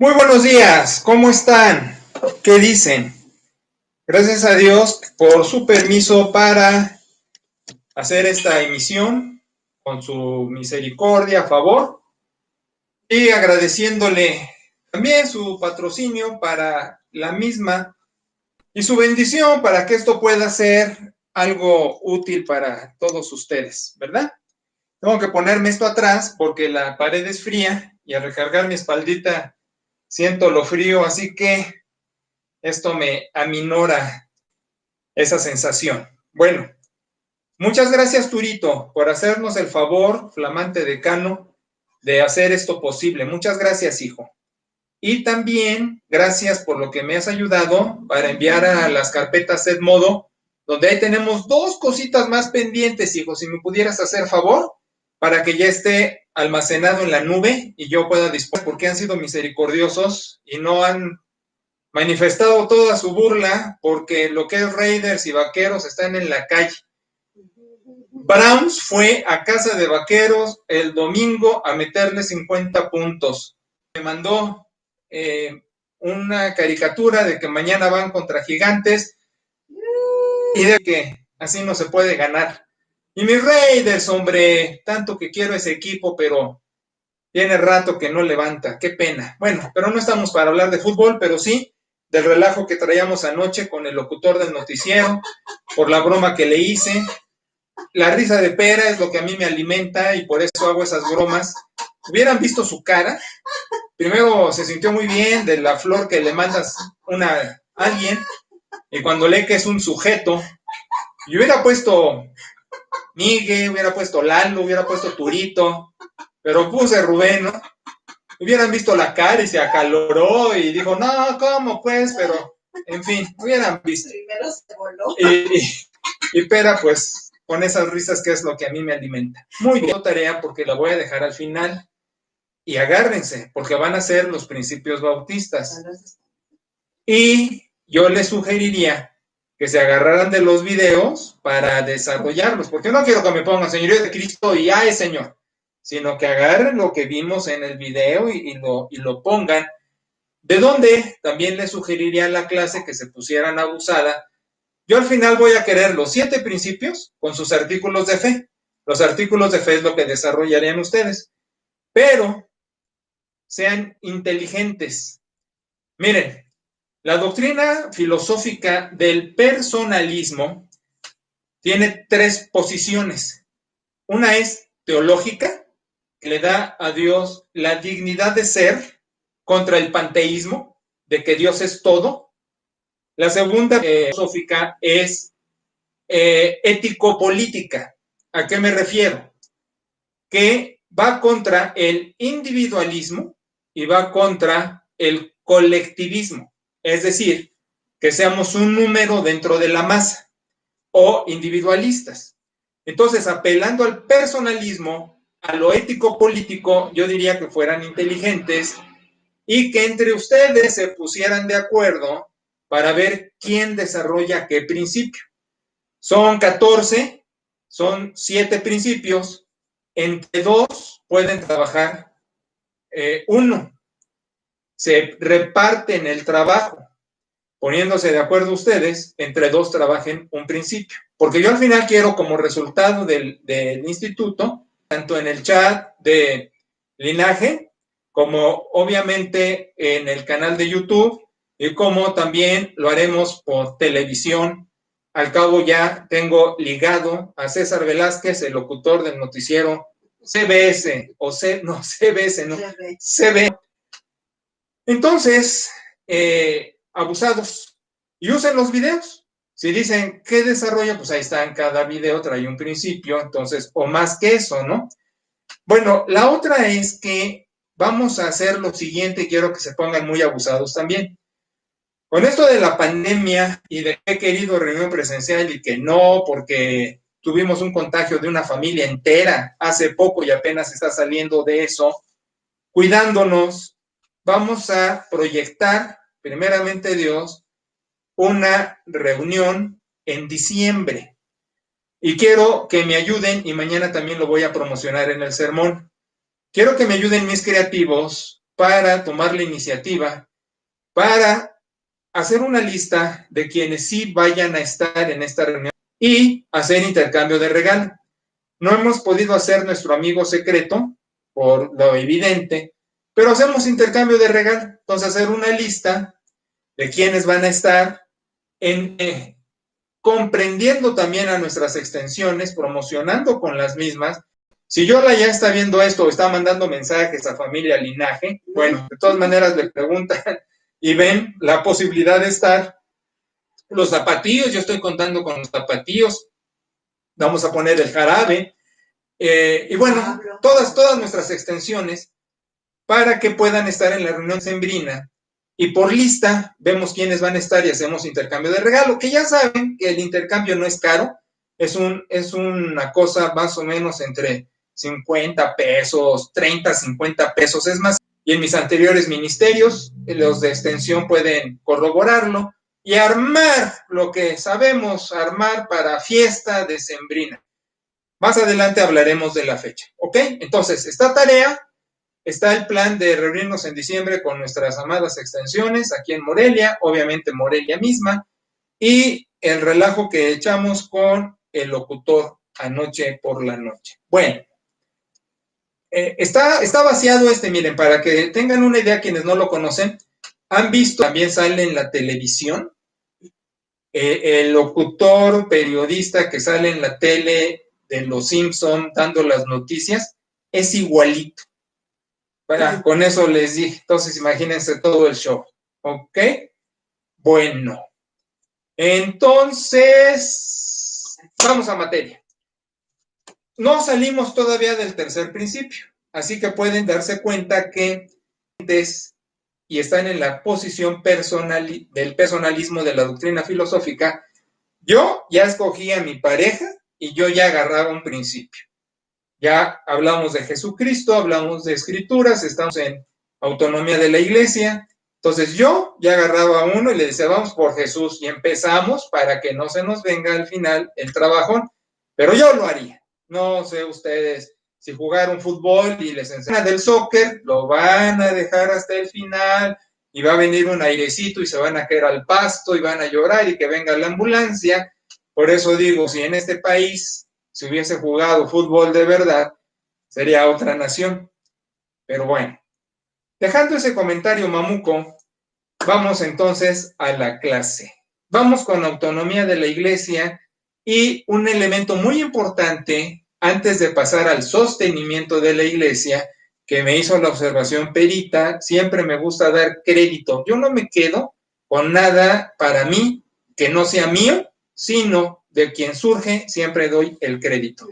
Muy buenos días, ¿cómo están? ¿Qué dicen? Gracias a Dios por su permiso para hacer esta emisión con su misericordia a favor y agradeciéndole también su patrocinio para la misma y su bendición para que esto pueda ser algo útil para todos ustedes, ¿verdad? Tengo que ponerme esto atrás porque la pared es fría y al recargar mi espaldita siento lo frío, así que esto me aminora esa sensación. Bueno, muchas gracias, Turito, por hacernos el favor, flamante decano, de hacer esto posible. Muchas gracias, hijo. Y también gracias por lo que me has ayudado para enviar a las carpetas Edmodo, donde ahí tenemos dos cositas más pendientes, hijo. Si me pudieras hacer favor, para que ya esté almacenado en la nube y yo pueda disponer, porque han sido misericordiosos y no han manifestado toda su burla porque lo que es Raiders y Vaqueros están en la calle. Browns fue a casa de Vaqueros el domingo a meterle 50 puntos. Me mandó una caricatura de que mañana van contra Gigantes y de que así no se puede ganar. Y mis Raiders, hombre, tanto que quiero ese equipo, pero tiene rato que no levanta, qué pena. Bueno, pero no estamos para hablar de fútbol, pero sí del relajo que traíamos anoche con el locutor del noticiero, por la broma que le hice. La risa de pera es lo que a mí me alimenta y por eso hago esas bromas. Hubieran visto su cara. Primero se sintió muy bien de la flor que le mandas a alguien y cuando lee que es un sujeto, y hubiera puesto Migue, hubiera puesto Lalo, hubiera puesto Turito, pero puse Rubén, ¿no? Hubieran visto la cara y se acaloró y dijo, no, ¿cómo pues? Pero, en fin, hubieran visto. Primero se voló. Y Pera, pues, con esas risas que es lo que a mí me alimenta. Muy bien, tarea porque la voy a dejar al final. Y agárrense, porque van a ser los principios bautistas. Y yo les sugeriría que se agarraran de los videos para desarrollarlos, porque no quiero que me pongan Señoría de Cristo y ¡ay, Señor! Sino que agarren lo que vimos en el video y lo pongan. De donde también les sugeriría a la clase que se pusieran abusada. Yo al final voy a querer los 7 principios con sus artículos de fe. Los artículos de fe es lo que desarrollarían ustedes. Pero sean inteligentes. Miren, la doctrina filosófica del personalismo tiene 3 posiciones. Una es teológica, que le da a Dios la dignidad de ser contra el panteísmo, de que Dios es todo. La segunda filosófica es ético-política. ¿A qué me refiero? Que va contra el individualismo y va contra el colectivismo. Es decir, que seamos un número dentro de la masa o individualistas. Entonces, apelando al personalismo, a lo ético-político, yo diría que fueran inteligentes y que entre ustedes se pusieran de acuerdo para ver quién desarrolla qué principio. Son 14, son 7 principios, entre 2 pueden trabajar uno. Se reparten el trabajo, poniéndose de acuerdo ustedes, entre 2 trabajen un principio. Porque yo al final quiero como resultado del instituto, tanto en el chat de Linaje, como obviamente en el canal de YouTube, y como también lo haremos por televisión. Al cabo ya tengo ligado a César Velázquez, el locutor del noticiero CBS, o CBS, no, CB. Entonces, abusados, y usen los videos. Si dicen, ¿qué desarrollo? Pues ahí está, en cada video trae un principio, entonces, o más que eso, ¿no? Bueno, la otra es que vamos a hacer lo siguiente, y quiero que se pongan muy abusados también. Con esto de la pandemia y de que he querido reunión presencial y que no, porque tuvimos un contagio de una familia entera hace poco y apenas está saliendo de eso, cuidándonos, vamos a proyectar, primeramente Dios, una reunión en diciembre. Y quiero que me ayuden, y mañana también lo voy a promocionar en el sermón. Quiero que me ayuden mis creativos para tomar la iniciativa, para hacer una lista de quienes sí vayan a estar en esta reunión y hacer intercambio de regalo. No hemos podido hacer nuestro amigo secreto, por lo evidente, pero hacemos intercambio de regalo. Entonces, hacer una lista de quienes van a estar comprendiendo también a nuestras extensiones, promocionando con las mismas. Si Yola ya está viendo esto o está mandando mensajes a familia Linaje, bueno, de todas maneras le preguntan y ven la posibilidad de estar. Los zapatillos, yo estoy contando con los zapatillos, vamos a poner el jarabe, y bueno, todas nuestras extensiones para que puedan estar en la reunión sembrina. Y por lista vemos quiénes van a estar y hacemos intercambio de regalo, que ya saben que el intercambio no es caro, es una cosa más o menos entre 50 pesos, 30, 50 pesos, es más. Y en mis anteriores ministerios, los de extensión pueden corroborarlo y armar lo que sabemos armar para fiesta decembrina. Más adelante hablaremos de la fecha, ¿ok? Entonces, esta tarea, está el plan de reunirnos en diciembre con nuestras amadas extensiones aquí en Morelia, obviamente Morelia misma, y el relajo que echamos con el locutor anoche por la noche. Bueno, está vaciado miren, para que tengan una idea quienes no lo conocen, han visto, también sale en la televisión, el locutor periodista que sale en la tele de Los Simpson dando las noticias, es igualito. Bueno, con eso les dije, entonces imagínense todo el show, ¿ok? Bueno, entonces, vamos a materia. No salimos todavía del tercer principio, así que pueden darse cuenta que y están en la posición del personalismo de la doctrina filosófica. Yo ya escogí a mi pareja y yo ya agarraba un principio. Ya hablamos de Jesucristo, hablamos de escrituras, estamos en autonomía de la iglesia. Entonces yo ya agarraba a uno y le decía, vamos por Jesús, y empezamos para que no se nos venga al final el trabajón. Pero yo lo haría. No sé ustedes, si jugaron fútbol y les enseñan del soccer, lo van a dejar hasta el final y va a venir un airecito y se van a caer al pasto y van a llorar y que venga la ambulancia. Por eso digo, si en este país si hubiese jugado fútbol de verdad, sería otra nación. Pero bueno, dejando ese comentario mamuco, vamos entonces a la clase. Vamos con autonomía de la iglesia y un elemento muy importante antes de pasar al sostenimiento de la iglesia, que me hizo la observación Perita, siempre me gusta dar crédito. Yo no me quedo con nada para mí que no sea mío, sino de quien surge, siempre doy el crédito.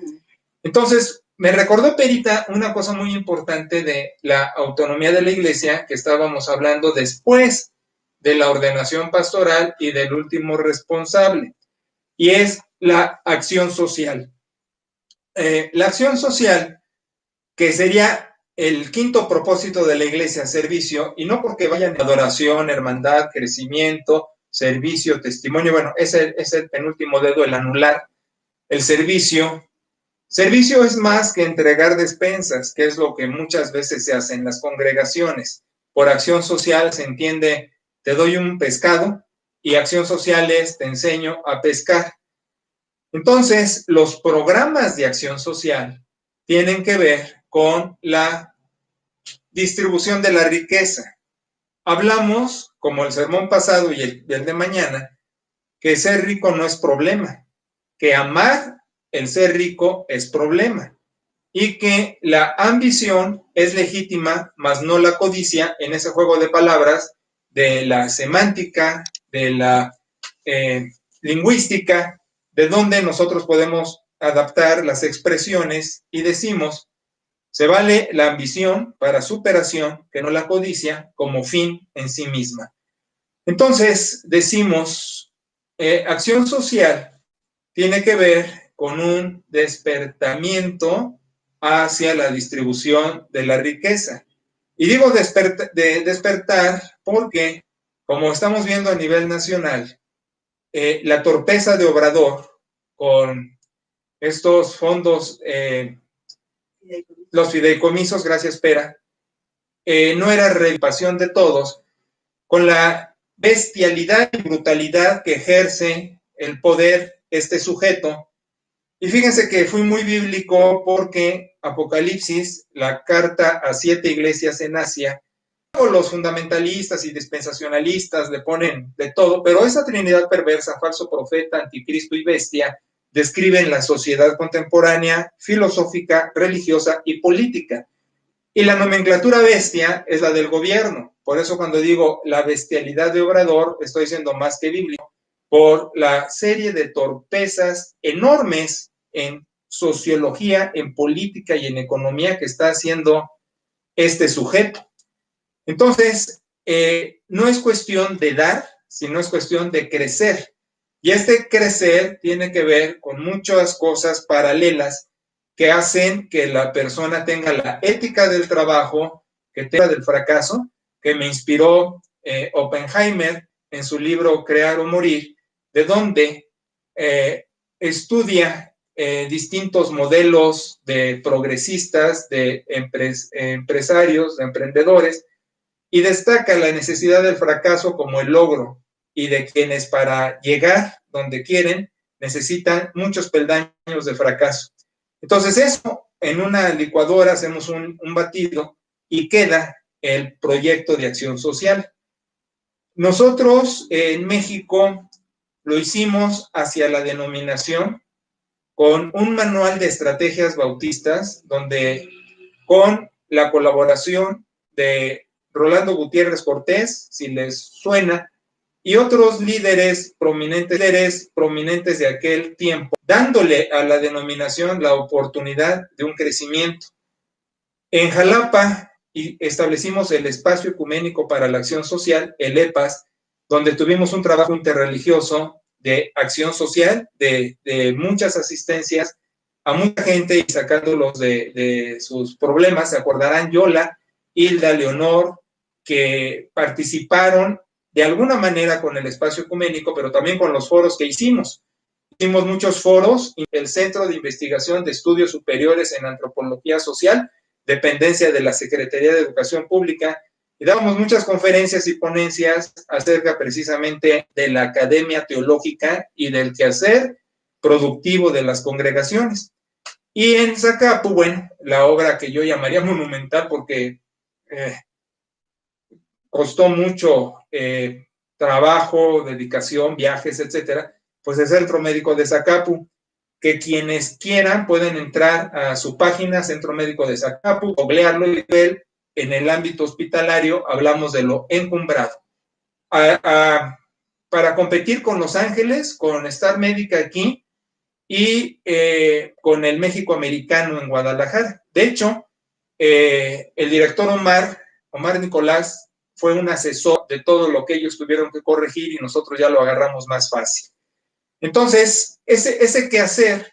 Entonces, me recordó Perita una cosa muy importante de la autonomía de la iglesia que estábamos hablando después de la ordenación pastoral y del último responsable, y es la acción social. La acción social, que sería el quinto propósito de la iglesia, servicio, y no porque vayan en adoración, hermandad, crecimiento, servicio, testimonio, bueno, es el penúltimo dedo, el anular, el servicio. Servicio es más que entregar despensas, que es lo que muchas veces se hace en las congregaciones. Por acción social se entiende, te doy un pescado, y acción social es, te enseño a pescar. Entonces, los programas de acción social tienen que ver con la distribución de la riqueza. Hablamos, como el sermón pasado y el de mañana, que ser rico no es problema, que amar el ser rico es problema, y que la ambición es legítima, mas no la codicia, en ese juego de palabras de la semántica, de la lingüística, de donde nosotros podemos adaptar las expresiones y decimos, se vale la ambición para superación, que no la codicia, como fin en sí misma. Entonces, decimos, acción social tiene que ver con un despertamiento hacia la distribución de la riqueza. Y digo despertar porque, como estamos viendo a nivel nacional, la torpeza de Obrador con estos fondos, los fideicomisos, gracias Pera, no era reivindicación de todos, con la bestialidad y brutalidad que ejerce el poder este sujeto. Y fíjense que fui muy bíblico porque Apocalipsis, la carta a 7 iglesias en Asia, los fundamentalistas y dispensacionalistas le ponen de todo, pero esa trinidad perversa, falso profeta, anticristo y bestia, describen la sociedad contemporánea, filosófica, religiosa y política. Y la nomenclatura bestia es la del gobierno. Por eso cuando digo la bestialidad de Obrador, estoy diciendo más que bíblico, por la serie de torpezas enormes en sociología, en política y en economía que está haciendo este sujeto. Entonces, no es cuestión de dar, sino es cuestión de crecer. Y este crecer tiene que ver con muchas cosas paralelas que hacen que la persona tenga la ética del trabajo, que tenga del fracaso, que me inspiró Oppenheimer en su libro Crear o Morir, de donde estudia distintos modelos de progresistas, de empresarios, de emprendedores, y destaca la necesidad del fracaso como el logro y de quienes para llegar donde quieren necesitan muchos peldaños de fracaso. Entonces eso, en una licuadora hacemos un batido y queda el proyecto de acción social. Nosotros en México lo hicimos hacia la denominación con un manual de estrategias bautistas donde con la colaboración de Rolando Gutiérrez Cortés, si les suena, y otros líderes prominentes de aquel tiempo, dándole a la denominación la oportunidad de un crecimiento. En Jalapa establecimos el Espacio Ecuménico para la Acción Social, el EPAS, donde tuvimos un trabajo interreligioso de acción social, de muchas asistencias a mucha gente y sacándolos de sus problemas. Se acordarán Yola, Hilda, Leonor, que participaron de alguna manera con el Espacio Ecuménico, pero también con los foros que hicimos. Hicimos muchos foros, el Centro de Investigación de Estudios Superiores en Antropología Social, dependencia de la Secretaría de Educación Pública, y dábamos muchas conferencias y ponencias acerca precisamente de la academia teológica y del quehacer productivo de las congregaciones. Y en Zacapu, bueno, la obra que yo llamaría monumental porque costó mucho trabajo, dedicación, viajes, etcétera, pues el Centro Médico de Zacapu, que quienes quieran pueden entrar a su página, Centro Médico de Zacapu, googlearlo y ver. En el ámbito hospitalario hablamos de lo encumbrado. Para competir con Los Ángeles, con Star Médica aquí y con el México Americano en Guadalajara. De hecho, el director Omar Nicolás fue un asesor de todo lo que ellos tuvieron que corregir y nosotros ya lo agarramos más fácil. Entonces, ese quehacer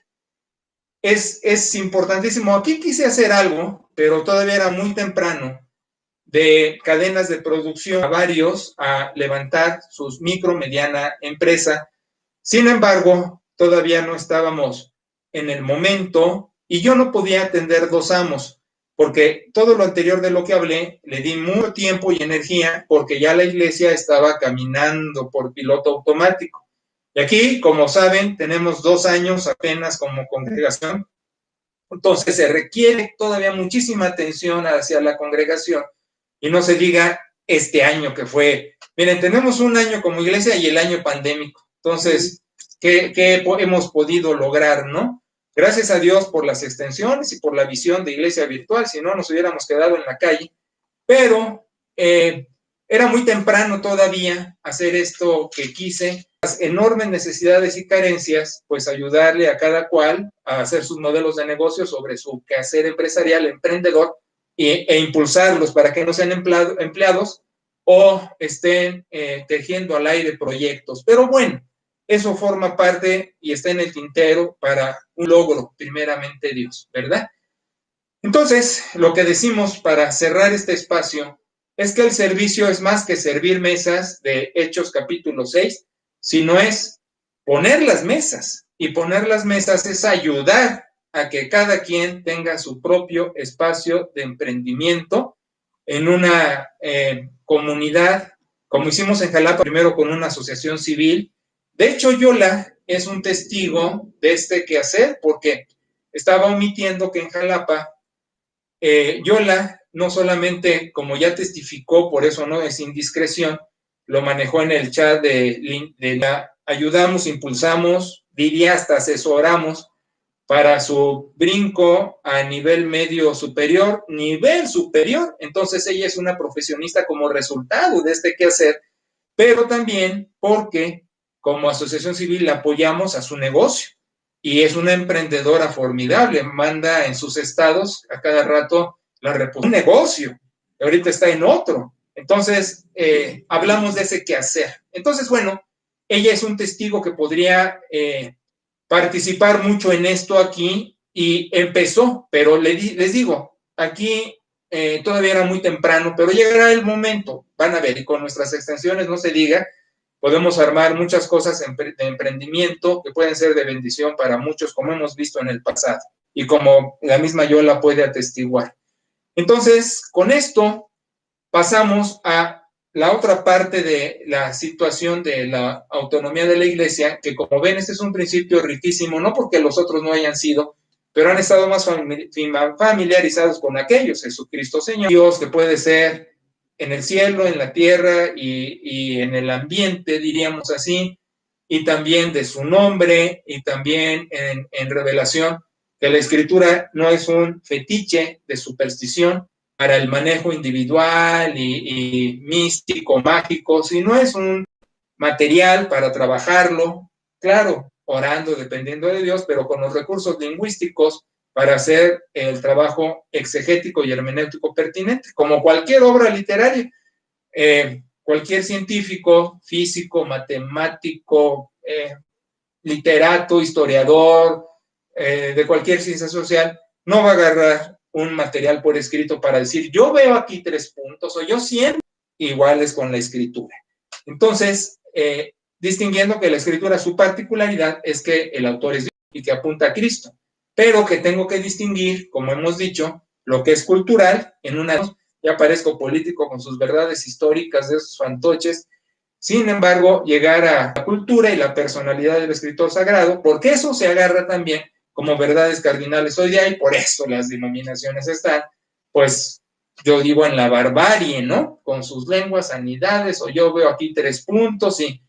es importantísimo. Aquí quise hacer algo, pero todavía era muy temprano, de cadenas de producción a varios a levantar sus micro, mediana empresa. Sin embargo, todavía no estábamos en el momento y yo no podía atender dos amos, porque todo lo anterior de lo que hablé le di mucho tiempo y energía porque ya la iglesia estaba caminando por piloto automático. Y aquí, como saben, tenemos 2 años apenas como congregación, entonces se requiere todavía muchísima atención hacia la congregación y no se diga este año que fue. Miren, tenemos un año como iglesia y el año pandémico. Entonces, ¿qué hemos podido lograr, no? Gracias a Dios por las extensiones y por la visión de iglesia virtual, si no nos hubiéramos quedado en la calle. Pero era muy temprano todavía hacer esto que quise. Las enormes necesidades y carencias, pues ayudarle a cada cual a hacer sus modelos de negocio sobre su quehacer empresarial, emprendedor, e impulsarlos para que no sean empleados o estén tejiendo al aire proyectos. Pero bueno, eso forma parte y está en el tintero para un logro, primeramente Dios, ¿verdad? Entonces, lo que decimos para cerrar este espacio es que el servicio es más que servir mesas de Hechos capítulo 6, sino es poner las mesas. Y poner las mesas es ayudar a que cada quien tenga su propio espacio de emprendimiento en una comunidad, como hicimos en Jalapa, primero con una asociación civil. De hecho, Yola es un testigo de este quehacer, porque estaba omitiendo que en Jalapa, Yola no solamente, como ya testificó, por eso no es indiscreción, lo manejó en el chat de la ayudamos, impulsamos, diría hasta asesoramos para su brinco a nivel medio superior, nivel superior. Entonces ella es una profesionista como resultado de este quehacer, pero también porque como asociación civil la apoyamos a su negocio y es una emprendedora formidable, manda en sus estados a cada rato un negocio, ahorita está en otro. Entonces, hablamos de ese quehacer. Entonces, bueno, ella es un testigo que podría participar mucho en esto aquí y empezó, pero les digo, aquí todavía era muy temprano, pero llegará el momento, van a ver, y con nuestras extensiones no se diga, podemos armar muchas cosas de emprendimiento que pueden ser de bendición para muchos, como hemos visto en el pasado, y como la misma Yola puede atestiguar. Entonces, con esto pasamos a la otra parte de la situación de la autonomía de la iglesia, que como ven, este es un principio riquísimo, no porque los otros no hayan sido, pero han estado más familiarizados con aquellos, Jesucristo Señor, Dios que puede ser en el cielo, en la tierra y en el ambiente, diríamos así, y también de su nombre y también en revelación, que la escritura no es un fetiche de superstición para el manejo individual y místico, mágico, sino es un material para trabajarlo, claro, orando, dependiendo de Dios, pero con los recursos lingüísticos para hacer el trabajo exegético y hermenéutico pertinente, como cualquier obra literaria. Cualquier científico, físico, matemático, literato, historiador, de cualquier ciencia social, no va a agarrar un material por escrito para decir, yo veo aquí 3 puntos o yo siento iguales con la escritura. Entonces, distinguiendo que la escritura, su particularidad es que el autor es Dios y que apunta a Cristo, pero que tengo que distinguir, como hemos dicho, lo que es cultural, en una ya parezco político con sus verdades históricas de esos fantoches. Sin embargo, llegar a la cultura y la personalidad del escritor sagrado, porque eso se agarra también como verdades cardinales hoy día y por eso las denominaciones están, pues yo digo en la barbarie, ¿no? Con sus lenguas, sanidades, o yo veo aquí 3 puntos y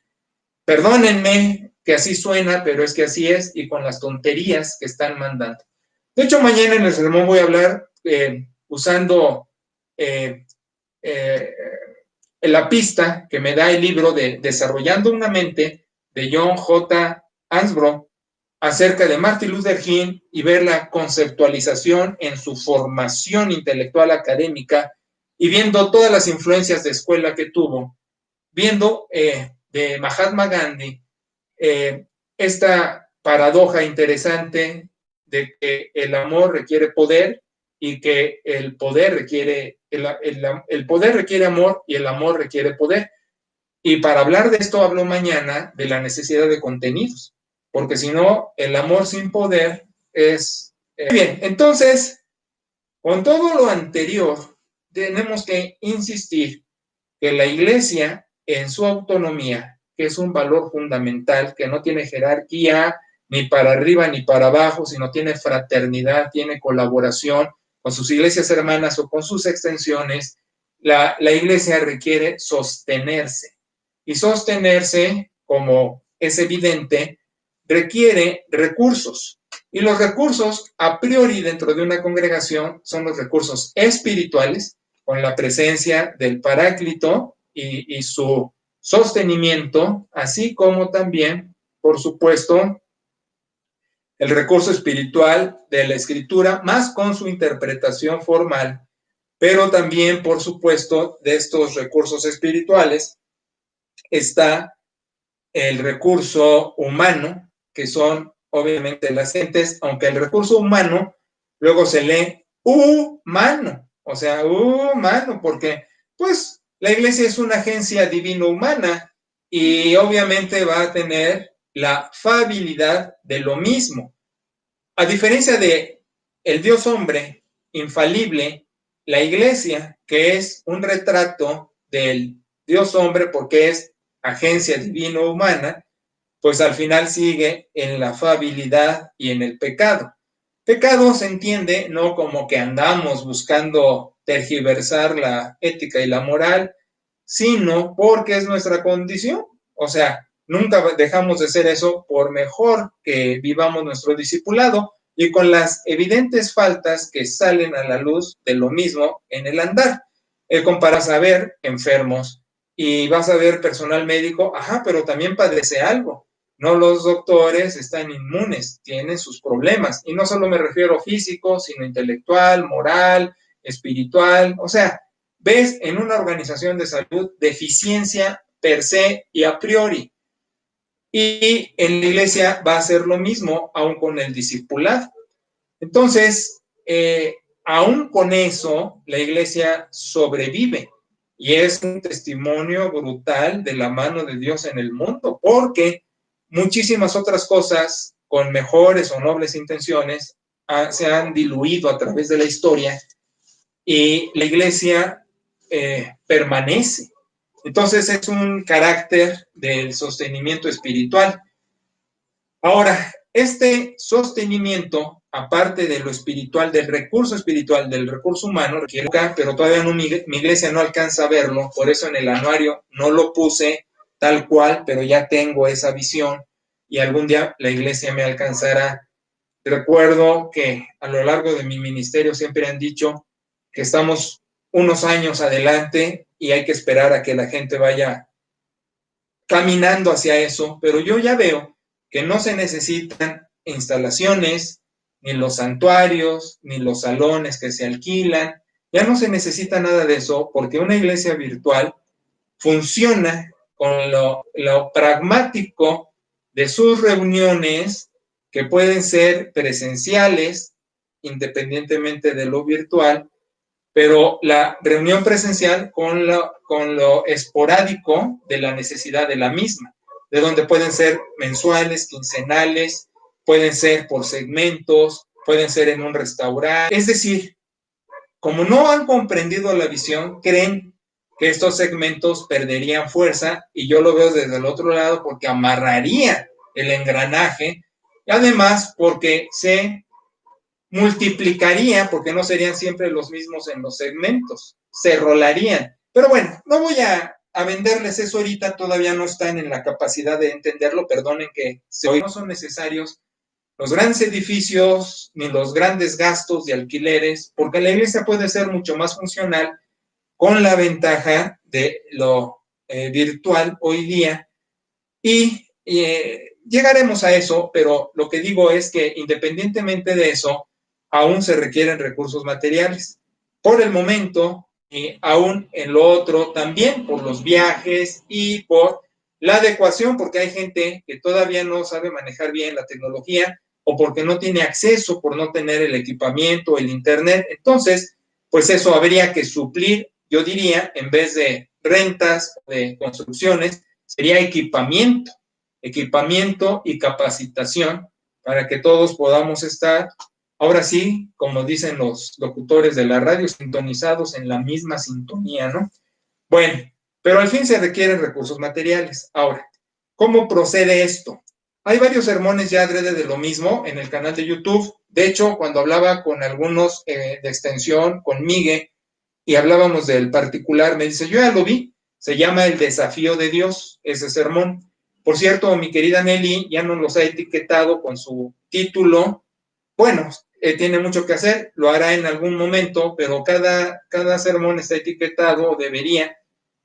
perdónenme que así suena, pero es que así es, y con las tonterías que están mandando. De hecho, mañana en el sermón voy a hablar usando la pista que me da el libro de Desarrollando una mente de John J. Ansbro acerca de Martin Luther King y ver la conceptualización en su formación intelectual académica y viendo todas las influencias de escuela que tuvo, viendo de Mahatma Gandhi esta paradoja interesante de que el amor requiere poder y que el poder requiere el poder requiere amor y el amor requiere poder. Y para hablar de esto hablo mañana de la necesidad de contenidos, porque si no, el amor sin poder es... Bien, entonces, con todo lo anterior, tenemos que insistir que la iglesia en su autonomía, que es un valor fundamental, que no tiene jerarquía ni para arriba ni para abajo, sino tiene fraternidad, tiene colaboración con sus iglesias hermanas o con sus extensiones, la iglesia requiere sostenerse. Y sostenerse, como es evidente, requiere recursos. Y los recursos, a priori, dentro de una congregación, son los recursos espirituales, con la presencia del Paráclito y su sostenimiento, así como también, por supuesto, el recurso espiritual de la escritura, más con su interpretación formal, pero también, por supuesto, de estos recursos espirituales está el recurso humano, que son obviamente las gentes, aunque el recurso humano luego se lee humano, o sea, humano, porque pues la iglesia es una agencia divino-humana y obviamente va a tener la fabilidad de lo mismo. A diferencia de el Dios hombre infalible la iglesia, que es un retrato del Dios hombre porque es agencia divino-humana, pues al final sigue en la afabilidad y en el pecado. Pecado se entiende no como que andamos buscando tergiversar la ética y la moral, sino porque es nuestra condición. O sea, nunca dejamos de ser eso por mejor que vivamos nuestro discipulado y con las evidentes faltas que salen a la luz de lo mismo en el andar. Comparas a ver enfermos y vas a ver personal médico, ajá, pero también padece algo. No los doctores están inmunes, tienen sus problemas. Y no solo me refiero físico, sino intelectual, moral, espiritual. O sea, ves en una organización de salud deficiencia per se y a priori. Y en la iglesia va a ser lo mismo, aún con el discipulado. Entonces, aún con eso, la iglesia sobrevive y es un testimonio brutal de la mano de Dios en el mundo, porque muchísimas otras cosas con mejores o nobles intenciones se han diluido a través de la historia y la iglesia permanece. Entonces es un carácter del sostenimiento espiritual. Ahora, este sostenimiento, aparte de lo espiritual, del recurso espiritual, del recurso humano, pero todavía no, mi iglesia no alcanza a verlo, por eso en el anuario no lo puse tal cual, pero ya tengo esa visión y algún día la iglesia me alcanzará. Recuerdo que a lo largo de mi ministerio siempre han dicho que estamos unos años adelante y hay que esperar a que la gente vaya caminando hacia eso, pero yo ya veo que no se necesitan instalaciones, ni los santuarios, ni los salones que se alquilan, ya no se necesita nada de eso porque una iglesia virtual funciona con lo pragmático de sus reuniones que pueden ser presenciales, independientemente de lo virtual, pero la reunión presencial con lo esporádico de la necesidad de la misma, de donde pueden ser mensuales, quincenales, pueden ser por segmentos, pueden ser en un restaurante. Es decir, como no han comprendido la visión, creen que estos segmentos perderían fuerza y yo lo veo desde el otro lado porque amarraría el engranaje y además porque se multiplicaría, porque no serían siempre los mismos en los segmentos, se rolarían. Pero bueno, no voy a venderles eso ahorita, todavía no están en la capacidad de entenderlo, perdonen que hoy no son necesarios los grandes edificios ni los grandes gastos de alquileres, porque la iglesia puede ser mucho más funcional con la ventaja de lo virtual hoy día y llegaremos a eso, pero lo que digo es que independientemente de eso, aún se requieren recursos materiales. Por el momento, y aún en lo otro, también por los viajes y por la adecuación, porque hay gente que todavía no sabe manejar bien la tecnología o porque no tiene acceso, por no tener el equipamiento, el internet. Entonces, pues eso habría que suplir, yo diría, en vez de rentas, de construcciones, sería equipamiento y capacitación para que todos podamos estar, ahora sí, como dicen los locutores de la radio, sintonizados en la misma sintonía, ¿no? Bueno, pero al fin se requieren recursos materiales. Ahora, ¿cómo procede esto? Hay varios sermones ya adrede de lo mismo en el canal de YouTube. De hecho, cuando hablaba con algunos de extensión, con Miguel, y hablábamos del particular, me dice, yo ya lo vi, se llama El Desafío de Dios, ese sermón. Por cierto, mi querida Nelly ya nos los ha etiquetado con su título. Bueno, tiene mucho que hacer, lo hará en algún momento, pero cada sermón está etiquetado, o debería,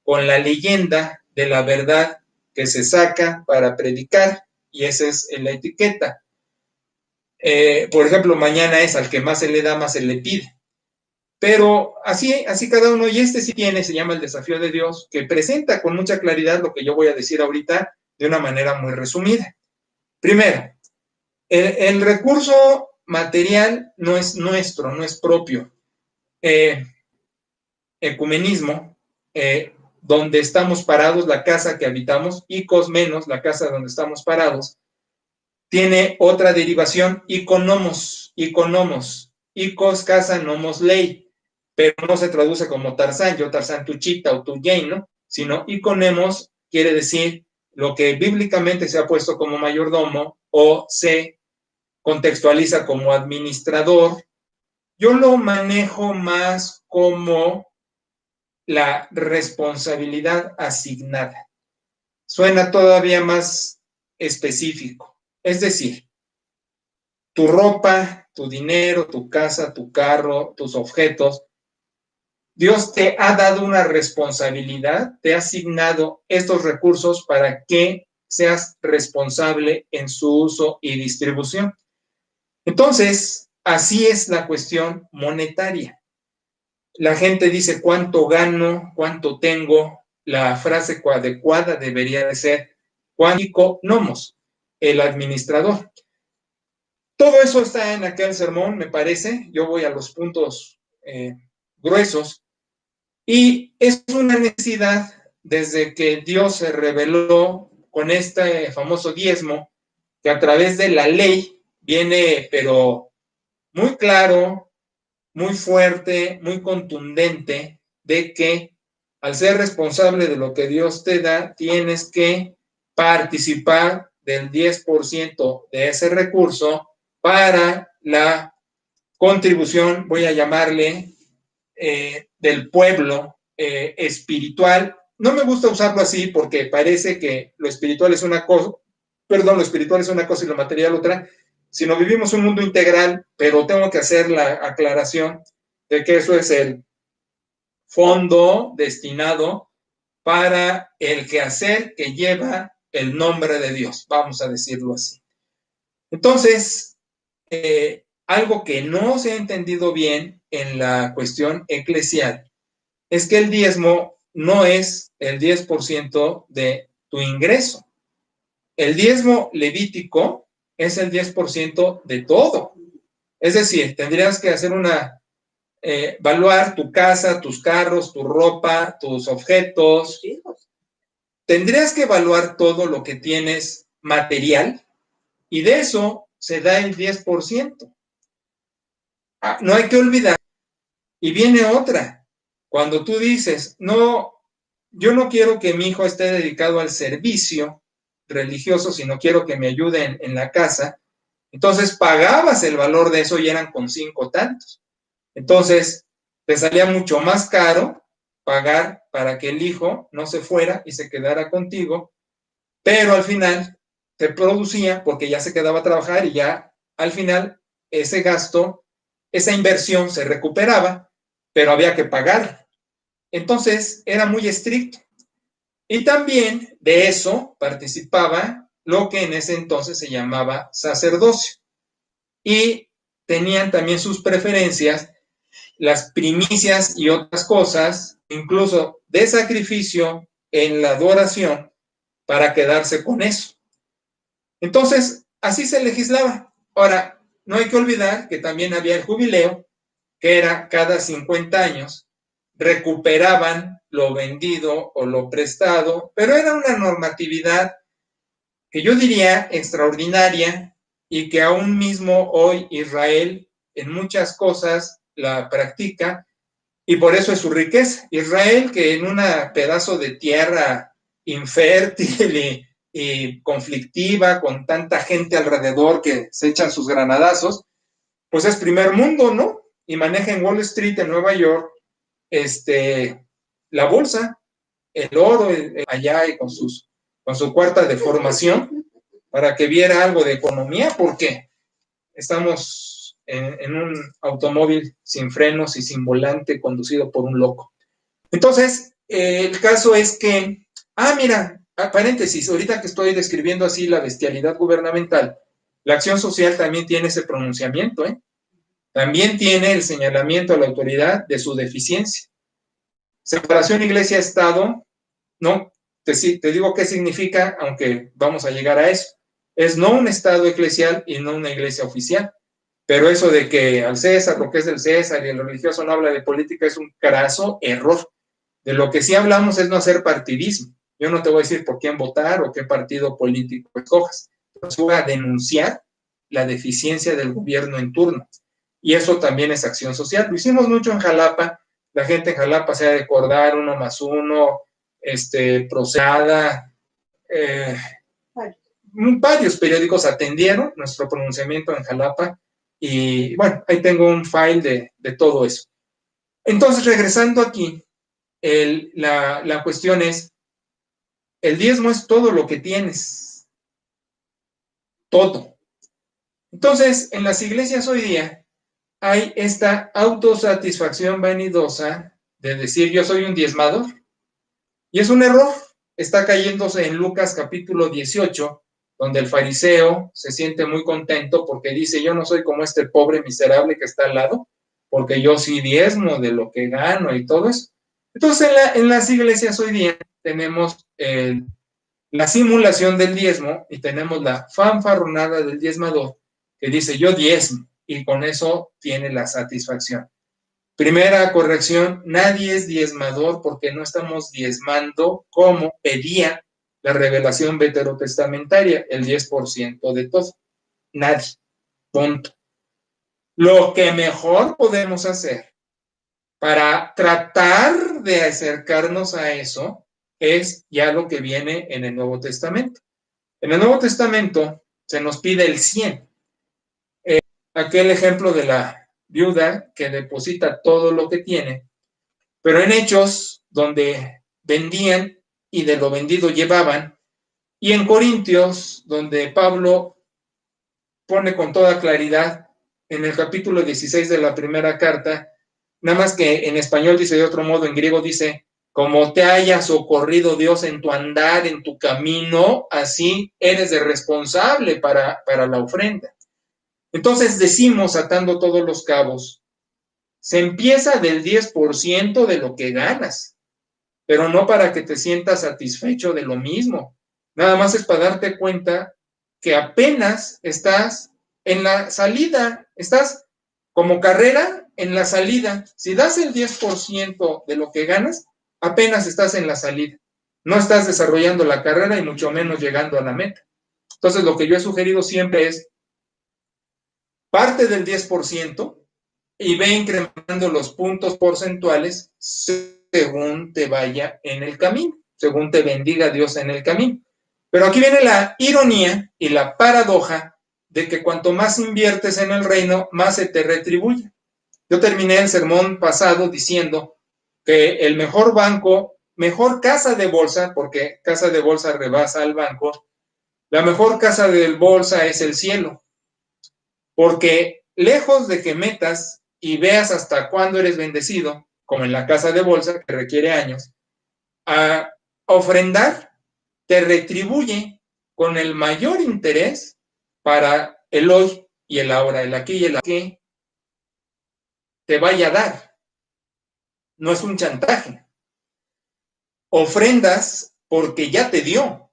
con la leyenda de la verdad que se saca para predicar, y esa es la etiqueta. Por ejemplo, mañana es al que más se le da, más se le pide. Pero así cada uno, y este sí tiene, se llama El Desafío de Dios, que presenta con mucha claridad lo que yo voy a decir ahorita de una manera muy resumida. Primero, el recurso material no es nuestro, no es propio. Ecumenismo, donde estamos parados, la casa que habitamos, icos menos, la casa donde estamos parados, tiene otra derivación, iconomos, icos, casa, nomos, ley. pero no se traduce como Tarzán, yo Tarzán, tú Chita o tú Jane, ¿no? Sino iconemos quiere decir lo que bíblicamente se ha puesto como mayordomo o se contextualiza como administrador. Yo lo manejo más como la responsabilidad asignada. Suena todavía más específico. Es decir, tu ropa, tu dinero, tu casa, tu carro, tus objetos, Dios te ha dado una responsabilidad, te ha asignado estos recursos para que seas responsable en su uso y distribución. Entonces, así es la cuestión monetaria. La gente dice cuánto gano, cuánto tengo. La frase adecuada debería de ser cuántico nomos, el administrador. Todo eso está en aquel sermón, me parece. Yo voy a los puntos gruesos. Y es una necesidad desde que Dios se reveló con este famoso diezmo, que a través de la ley viene, pero muy claro, muy fuerte, muy contundente, de que al ser responsable de lo que Dios te da, tienes que participar del 10% de ese recurso para la contribución, voy a llamarle, del pueblo espiritual. No me gusta usarlo así porque parece que lo espiritual es una cosa, lo espiritual es una cosa y lo material otra, sino vivimos un mundo integral, pero tengo que hacer la aclaración de que eso es el fondo destinado para el quehacer que lleva el nombre de Dios, vamos a decirlo así. Entonces, algo que no se ha entendido bien en la cuestión eclesial es que el diezmo no es el 10% de tu ingreso. El diezmo levítico es el 10% de todo. Es decir, tendrías que hacer evaluar tu casa, tus carros, tu ropa, tus objetos. Tendrías que evaluar todo lo que tienes material y de eso se da el 10%. No hay que olvidar. Y viene otra. Cuando tú dices, no, yo no quiero que mi hijo esté dedicado al servicio religioso, sino quiero que me ayude en la casa, entonces pagabas el valor de eso y eran con 5 tantos. Entonces, te salía mucho más caro pagar para que el hijo no se fuera y se quedara contigo, pero al final te producía porque ya se quedaba a trabajar y ya al final ese gasto, esa inversión se recuperaba, pero había que pagar. Entonces, era muy estricto. Y también de eso participaba lo que en ese entonces se llamaba sacerdocio. Y tenían también sus preferencias, las primicias y otras cosas, incluso de sacrificio en la adoración, para quedarse con eso. Entonces, así se legislaba. Ahora, no hay que olvidar que también había el jubileo, que era cada 50 años, recuperaban lo vendido o lo prestado, pero era una normatividad que yo diría extraordinaria y que aún mismo hoy Israel en muchas cosas la practica y por eso es su riqueza. Israel, que en un pedazo de tierra infértil y conflictiva, con tanta gente alrededor que se echan sus granadazos, pues es primer mundo, ¿no? Y maneja en Wall Street, en Nueva York, la bolsa, el oro allá y con su cuarta de formación, para que viera algo de economía, porque estamos en un automóvil sin frenos y sin volante conducido por un loco. Entonces, el caso es que, mira, paréntesis, ahorita que estoy describiendo así la bestialidad gubernamental, la acción social también tiene ese pronunciamiento, también tiene el señalamiento a la autoridad de su deficiencia. Separación iglesia-estado, no, te digo qué significa, aunque vamos a llegar a eso. Es no un estado eclesial y no una iglesia oficial. Pero eso de que al César, lo que es del César y el religioso no habla de política es un craso error. De lo que sí hablamos es no hacer partidismo. Yo no te voy a decir por quién votar o qué partido político escojas. Pero voy a denunciar la deficiencia del gobierno en turno. Y eso también es acción social. Lo hicimos mucho en Jalapa La gente en Jalapa se ha de acordar, 1+1, Proceda, varios periódicos atendieron nuestro pronunciamiento en Jalapa y bueno, ahí tengo un file de todo eso. Entonces, regresando aquí, la cuestión es, el diezmo es todo lo que tienes, todo. Entonces, en las iglesias hoy día hay esta autosatisfacción vanidosa de decir yo soy un diezmador. Y es un error. Está cayéndose en Lucas capítulo 18, donde el fariseo se siente muy contento porque dice, yo no soy como este pobre miserable que está al lado, porque yo sí diezmo de lo que gano y todo eso. Entonces, en las iglesias hoy día tenemos la simulación del diezmo y tenemos la fanfarronada del diezmador que dice, yo diezmo, y con eso tiene la satisfacción. Primera corrección, nadie es diezmador porque no estamos diezmando como pedía la revelación veterotestamentaria, el 10% de todo. Nadie. Punto. Lo que mejor podemos hacer para tratar de acercarnos a eso es ya lo que viene en el Nuevo Testamento. En el Nuevo Testamento se nos pide el 100. Aquel ejemplo de la viuda que deposita todo lo que tiene, pero en Hechos, donde vendían y de lo vendido llevaban, y en Corintios, donde Pablo pone con toda claridad en el capítulo 16 de la primera carta, nada más que en español dice de otro modo, en griego dice, como te haya socorrido Dios en tu andar, en tu camino, así eres de responsable para la ofrenda. Entonces decimos, atando todos los cabos, se empieza del 10% de lo que ganas, pero no para que te sientas satisfecho de lo mismo. Nada más es para darte cuenta que apenas estás en la salida, estás como carrera en la salida. Si das el 10% de lo que ganas, apenas estás en la salida. No estás desarrollando la carrera y mucho menos llegando a la meta. Entonces, lo que yo he sugerido siempre es parte del 10% y ve incrementando los puntos porcentuales según te vaya en el camino, según te bendiga Dios en el camino. Pero aquí viene la ironía y la paradoja de que cuanto más inviertes en el reino, más se te retribuye. Yo terminé el sermón pasado diciendo que el mejor banco, mejor casa de bolsa, porque casa de bolsa rebasa al banco, la mejor casa de bolsa es el cielo, porque lejos de que metas y veas hasta cuándo eres bendecido, como en la casa de bolsa, que requiere años, a ofrendar te retribuye con el mayor interés para el hoy y el ahora, el aquí y el que te vaya a dar. No es un chantaje. Ofrendas porque ya te dio.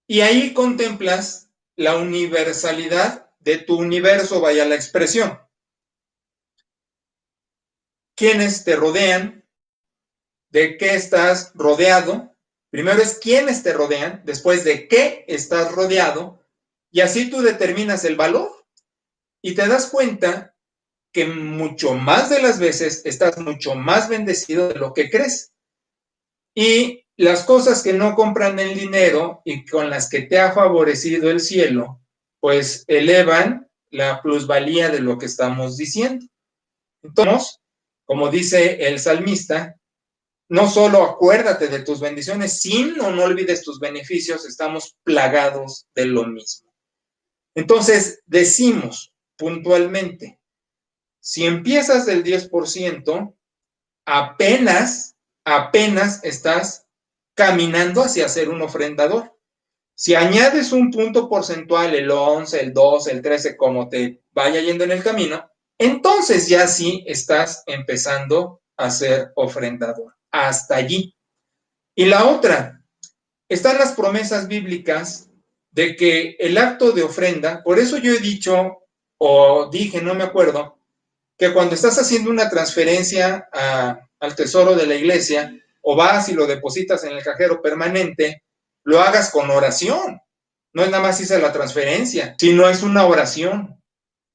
Y ahí contemplas la universalidad de tu universo, vaya la expresión. Quienes te rodean, de qué estás rodeado. Primero es quiénes te rodean, después de qué estás rodeado, y así tú determinas el valor y te das cuenta que mucho más de las veces estás mucho más bendecido de lo que crees. Y las cosas que no compran el dinero y con las que te ha favorecido el cielo, pues elevan la plusvalía de lo que estamos diciendo. Entonces, como dice el salmista, no solo acuérdate de tus bendiciones, sino no olvides tus beneficios, estamos plagados de lo mismo. Entonces, decimos puntualmente, si empiezas del 10%, apenas estás caminando hacia ser un ofrendador. Si añades un punto porcentual, el 11, el 12, el 13, como te vaya yendo en el camino, entonces ya sí estás empezando a ser ofrendador. Hasta allí. Y la otra, están las promesas bíblicas de que el acto de ofrenda, por eso yo he dicho, o dije, no me acuerdo, que cuando estás haciendo una transferencia al tesoro de la iglesia, o vas y lo depositas en el cajero permanente, lo hagas con oración. No es nada más hice la transferencia, sino es una oración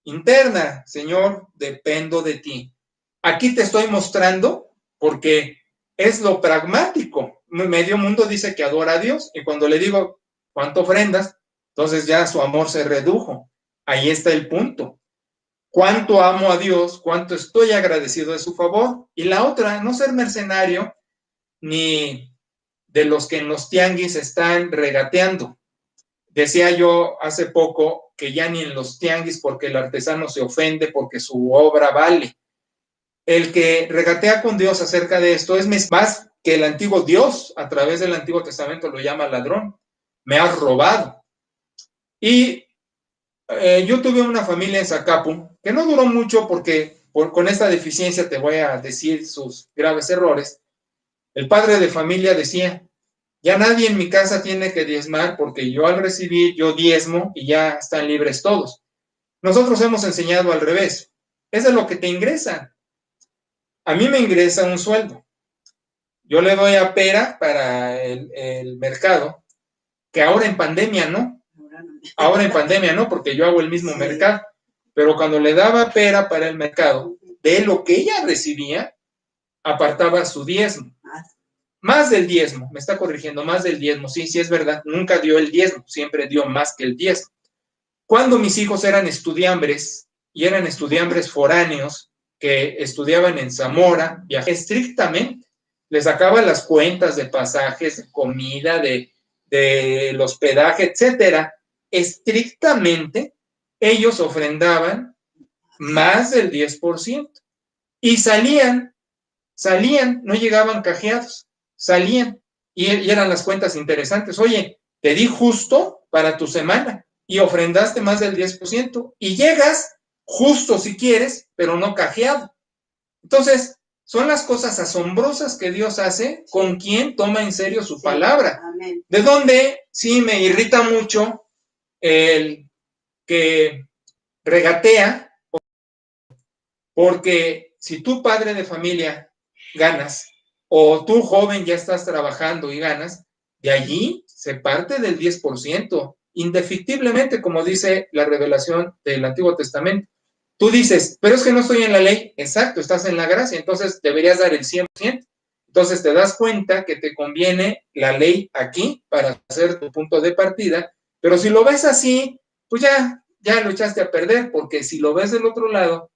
interna. Señor, dependo de ti. Aquí te estoy mostrando porque es lo pragmático. Medio mundo dice que adora a Dios y cuando le digo cuánto ofrendas, entonces ya su amor se redujo. Ahí está el punto. Cuánto amo a Dios, cuánto estoy agradecido de su favor. Y la otra, no ser mercenario ni de los que en los tianguis están regateando. Decía yo hace poco que ya ni en los tianguis porque el artesano se ofende porque su obra vale. El que regatea con Dios acerca de esto es más que el antiguo Dios, a través del Antiguo Testamento lo llama ladrón. Me has robado. Y yo tuve una familia en Zacapu que no duró mucho porque con esta deficiencia te voy a decir sus graves errores. El padre de familia decía, ya nadie en mi casa tiene que diezmar porque yo al recibir, yo diezmo y ya están libres todos. Nosotros hemos enseñado al revés. Es de lo que te ingresan. A mí me ingresa un sueldo. Yo le doy a pera para el mercado, que ahora en pandemia no. Ahora en pandemia no, porque yo hago el mismo mercado. Pero cuando le daba pera para el mercado, de lo que ella recibía, apartaba su diezmo. Más del diezmo, me está corrigiendo, más del diezmo. Sí, sí es verdad, nunca dio el diezmo, siempre dio más que el diezmo. Cuando mis hijos eran estudiambres, y eran estudiambres foráneos, que estudiaban en Zamora, viajé estrictamente, les sacaba las cuentas de pasajes, de comida, del hospedaje, etcétera. Estrictamente, ellos ofrendaban más del 10%. Y salían, no llegaban cajeados, salían. Y eran las cuentas interesantes. Oye, te di justo para tu semana y ofrendaste más del 10%. Y llegas justo si quieres, pero no cajeado. Entonces, son las cosas asombrosas que Dios hace con quien toma en serio su palabra. Amén. De donde sí me irrita mucho el que regatea, porque si tú, padre de familia, ganas, o tú, joven, ya estás trabajando y ganas, de allí se parte del 10%, indefectiblemente, como dice la revelación del Antiguo Testamento. Tú dices, pero es que no estoy en la ley. Exacto, estás en la gracia, entonces deberías dar el 100%. Entonces te das cuenta que te conviene la ley aquí para hacer tu punto de partida, pero si lo ves así, pues ya lo echaste a perder, porque si lo ves del otro lado,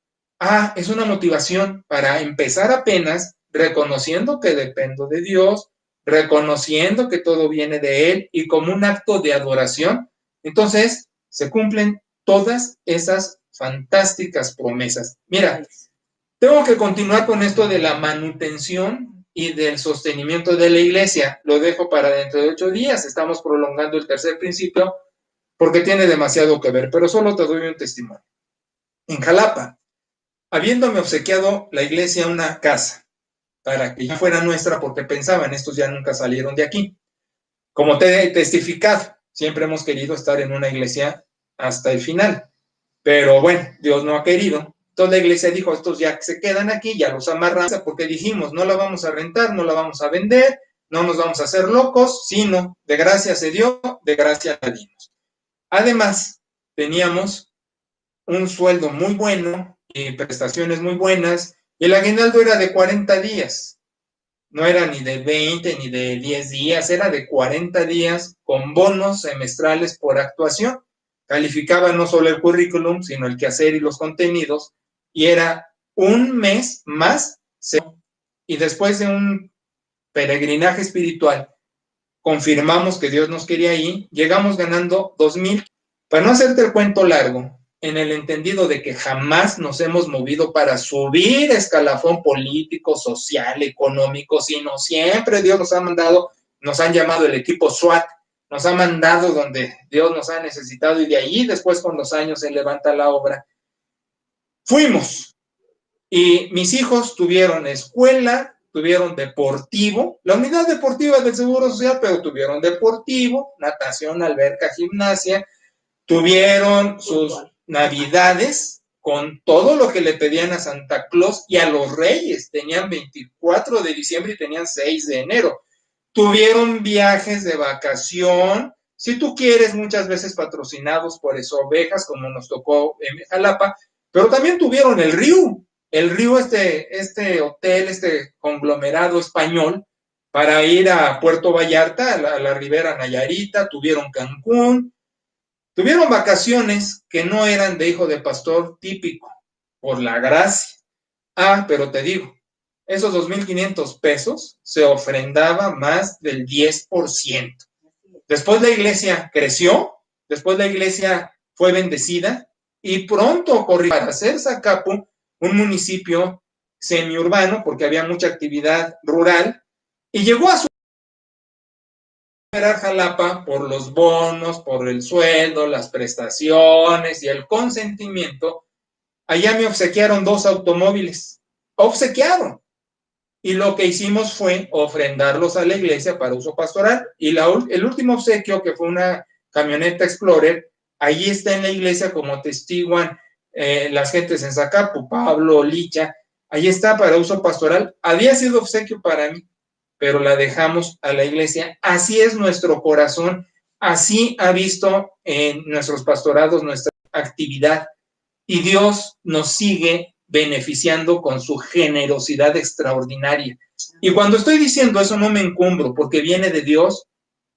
es una motivación para empezar apenas reconociendo que dependo de Dios, reconociendo que todo viene de Él y como un acto de adoración, entonces se cumplen todas esas fantásticas promesas. Mira, tengo que continuar con esto de la manutención y del sostenimiento de la iglesia. Lo dejo para dentro de 8 días. Estamos prolongando el tercer principio porque tiene demasiado que ver, pero solo te doy un testimonio. En Jalapa, habiéndome obsequiado la iglesia una casa para que ya fuera nuestra, porque pensaban, estos ya nunca salieron de aquí. Como te he testificado, siempre hemos querido estar en una iglesia hasta el final, pero bueno, Dios no ha querido. Entonces la iglesia dijo, estos ya se quedan aquí, ya los amarramos, porque dijimos, no la vamos a rentar, no la vamos a vender, no nos vamos a hacer locos, sino de gracia se dio, de gracia la dimos. Además, teníamos un sueldo muy bueno y prestaciones muy buenas, y el aguinaldo era de 40 días. No era ni de 20 ni de 10 días, era de 40 días con bonos semestrales por actuación. Calificaba no solo el currículum, sino el quehacer y los contenidos, y era un mes más. Y después de un peregrinaje espiritual, confirmamos que Dios nos quería ahí, llegamos ganando 2,000. Para no hacerte el cuento largo, en el entendido de que jamás nos hemos movido para subir escalafón político, social, económico, sino siempre Dios nos ha mandado, nos han llamado el equipo SWAT, nos ha mandado donde Dios nos ha necesitado y de ahí después con los años se levanta la obra. Fuimos y mis hijos tuvieron escuela, tuvieron deportivo, la unidad deportiva del Seguro Social, pero tuvieron deportivo, natación, alberca, gimnasia, tuvieron sus navidades con todo lo que le pedían a Santa Claus y a los Reyes. Tenían 24 de diciembre y tenían 6 de enero. Tuvieron viajes de vacación, si tú quieres, muchas veces patrocinados por Ovejas, como nos tocó en Jalapa, pero también tuvieron el Río el río, este hotel, este conglomerado español, para ir a Puerto Vallarta, a la Ribera Nayarita, tuvieron Cancún, tuvieron vacaciones que no eran de hijo de pastor típico, por la gracia. Pero te digo, esos 2,500 pesos se ofrendaba más del 10%. Después la iglesia creció, después la iglesia fue bendecida y pronto ocurrió para hacer Zacapu un municipio semiurbano porque había mucha actividad rural y llegó a superar Jalapa por los bonos, por el sueldo, las prestaciones y el consentimiento. Allá me obsequiaron 2 automóviles, obsequiaron. Y lo que hicimos fue ofrendarlos a la iglesia para uso pastoral. Y el último obsequio, que fue una camioneta Explorer, ahí está en la iglesia como testiguan las gentes en Zacapu, Pablo, Licha, ahí está para uso pastoral. Había sido obsequio para mí, pero la dejamos a la iglesia. Así es nuestro corazón, así ha visto en nuestros pastorados nuestra actividad. Y Dios nos sigue beneficiando con su generosidad extraordinaria. Y cuando estoy diciendo eso no me encumbro, porque viene de Dios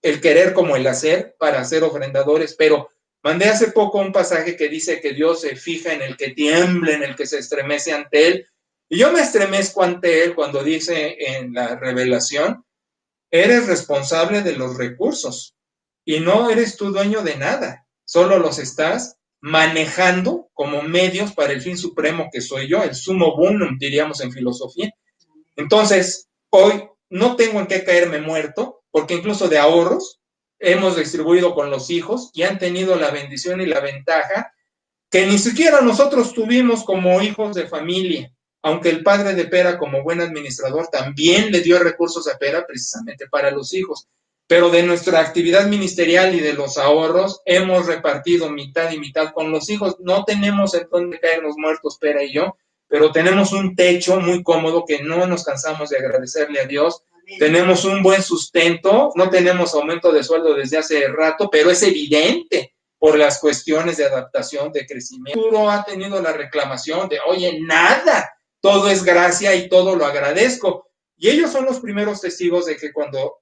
el querer como el hacer para ser ofrendadores, pero mandé hace poco un pasaje que dice que Dios se fija en el que tiembla, en el que se estremece ante Él, y yo me estremezco ante Él cuando dice en la revelación, eres responsable de los recursos y no eres tú dueño de nada, solo los estás manejando como medios para el fin supremo que soy yo, el sumo bonum, diríamos en filosofía. Entonces, hoy no tengo en qué caerme muerto, porque incluso de ahorros hemos distribuido con los hijos y han tenido la bendición y la ventaja que ni siquiera nosotros tuvimos como hijos de familia, aunque el padre de Pera, como buen administrador, también le dio recursos a Pera precisamente para los hijos. Pero de nuestra actividad ministerial y de los ahorros hemos repartido mitad y mitad con los hijos. No tenemos en dónde caernos muertos, Pera y yo, pero tenemos un techo muy cómodo que no nos cansamos de agradecerle a Dios. Amén. Tenemos un buen sustento, no tenemos aumento de sueldo desde hace rato, pero es evidente por las cuestiones de adaptación, de crecimiento. Arturo ha tenido la reclamación de, oye, nada, todo es gracia y todo lo agradezco. Y ellos son los primeros testigos de que cuando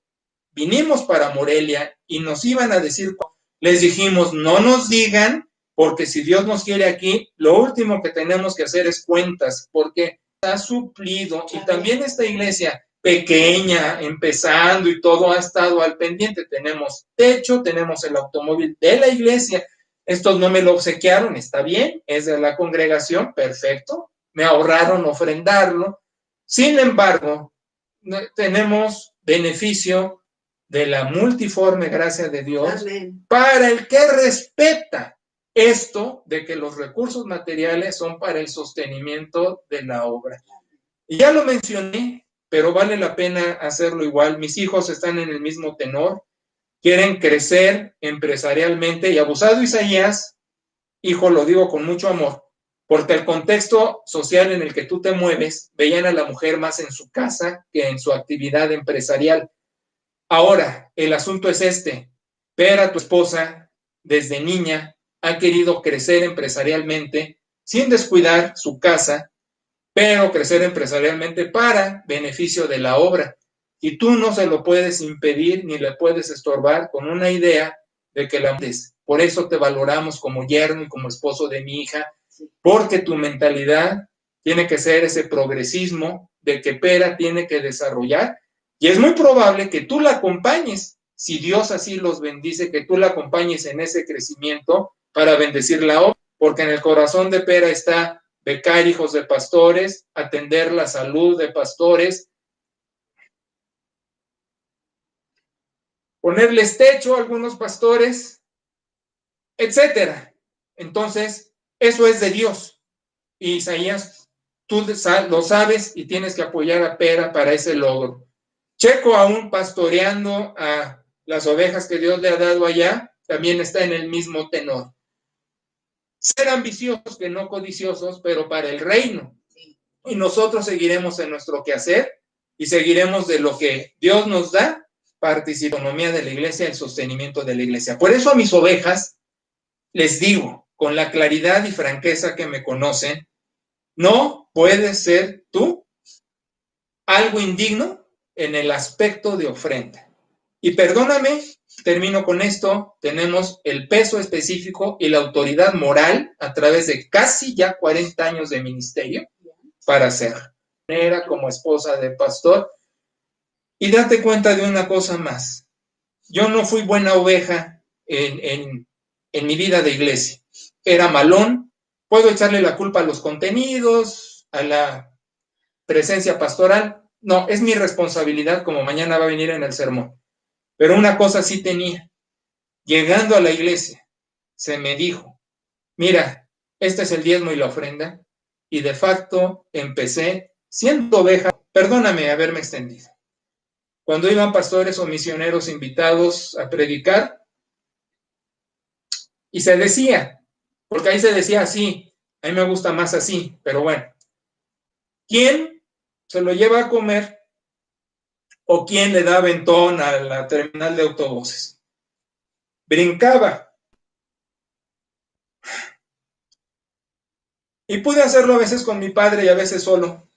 vinimos para Morelia y nos iban a decir, les dijimos, no nos digan, porque si Dios nos quiere aquí, lo último que tenemos que hacer es cuentas, porque está suplido. Y también esta iglesia pequeña, empezando y todo, ha estado al pendiente. Tenemos techo, tenemos el automóvil de la iglesia. Estos no me lo obsequiaron, está bien, es de la congregación, perfecto. Me ahorraron ofrendarlo. Sin embargo, tenemos beneficio de la multiforme gracia de Dios. Amén. Para el que respeta esto de que los recursos materiales son para el sostenimiento de la obra. Y ya lo mencioné, pero vale la pena hacerlo igual. Mis hijos están en el mismo tenor, quieren crecer empresarialmente y abusado Isaías, hijo, lo digo con mucho amor, porque el contexto social en el que tú te mueves, veían a la mujer más en su casa que en su actividad empresarial. Ahora, el asunto es este. Pera, tu esposa, desde niña, ha querido crecer empresarialmente sin descuidar su casa, pero crecer empresarialmente para beneficio de la obra. Y tú no se lo puedes impedir ni le puedes estorbar con una idea de que la ames. Por eso te valoramos como yerno y como esposo de mi hija, porque tu mentalidad tiene que ser ese progresismo de que Pera tiene que desarrollar. Y es muy probable que tú la acompañes, si Dios así los bendice, que tú la acompañes en ese crecimiento para bendecir la obra, porque en el corazón de Pera está becar hijos de pastores, atender la salud de pastores, ponerles techo a algunos pastores, etcétera. Entonces, eso es de Dios. Y Isaías, tú lo sabes y tienes que apoyar a Pera para ese logro. Checo, aún pastoreando a las ovejas que Dios le ha dado allá, también está en el mismo tenor. Ser ambiciosos que no codiciosos, pero para el reino. Y nosotros seguiremos en nuestro quehacer y seguiremos de lo que Dios nos da, participación de la iglesia, el sostenimiento de la iglesia. Por eso a mis ovejas les digo, con la claridad y franqueza que me conocen, No puedes ser tú algo indigno en el aspecto de ofrenda. Y perdóname, termino con esto, tenemos el peso específico y la autoridad moral a través de casi ya 40 años de ministerio para hacerlo. Era como esposa de pastor. Y date cuenta de una cosa más. Yo no fui buena oveja en mi vida de iglesia. Era malón. Puedo echarle la culpa a los contenidos, a la presencia pastoral. No, es mi responsabilidad, como mañana va a venir en el sermón. Pero una cosa sí tenía. Llegando a la iglesia, se me dijo, mira, este es el diezmo y la ofrenda. Y de facto empecé siendo oveja. Perdóname haberme extendido. Cuando iban pastores o misioneros invitados a predicar, y se decía, porque ahí se decía así, a mí me gusta más así, pero bueno, ¿quién se lo lleva a comer o quién le da aventón a la terminal de autobuses? Brincaba. Y pude hacerlo a veces con mi padre y a veces solo.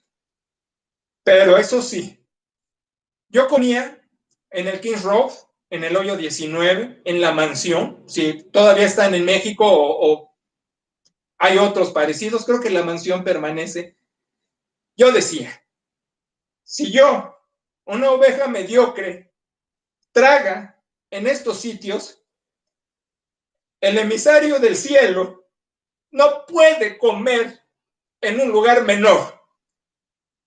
Pero eso sí, yo comía en el Kings Road, en el hoyo 19, en la mansión, si todavía están en México o hay otros parecidos, creo que la mansión permanece. Yo decía, si yo, una oveja mediocre, traga en estos sitios, el emisario del cielo no puede comer en un lugar menor.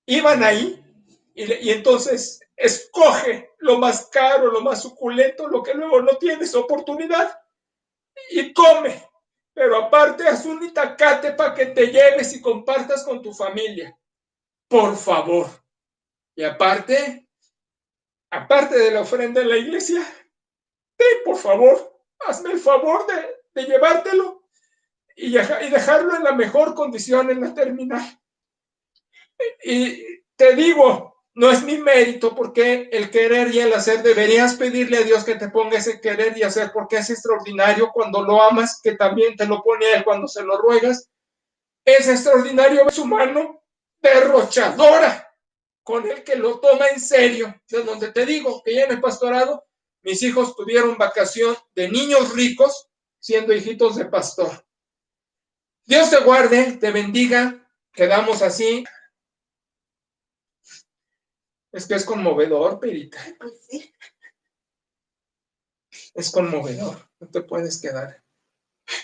Iban ahí y entonces escoge lo más caro, lo más suculento, lo que luego no tienes oportunidad y come. Pero aparte haz un itacate para que te lleves y compartas con tu familia. Por favor. Y aparte de la ofrenda en la iglesia, por favor, hazme el favor de llevártelo y dejarlo en la mejor condición en la terminal. Y te digo, no es mi mérito, porque el querer y el hacer, deberías pedirle a Dios que te ponga ese querer y hacer, porque es extraordinario cuando lo amas, que también te lo pone a Él cuando se lo ruegas. Es extraordinario ver su mano derrochadora con el que lo toma en serio. Es donde te digo que ya en el pastorado mis hijos tuvieron vacación de niños ricos siendo hijitos de pastor. Dios te guarde, te bendiga. Quedamos así. Es que es conmovedor, Perita. Es conmovedor. No te puedes quedar.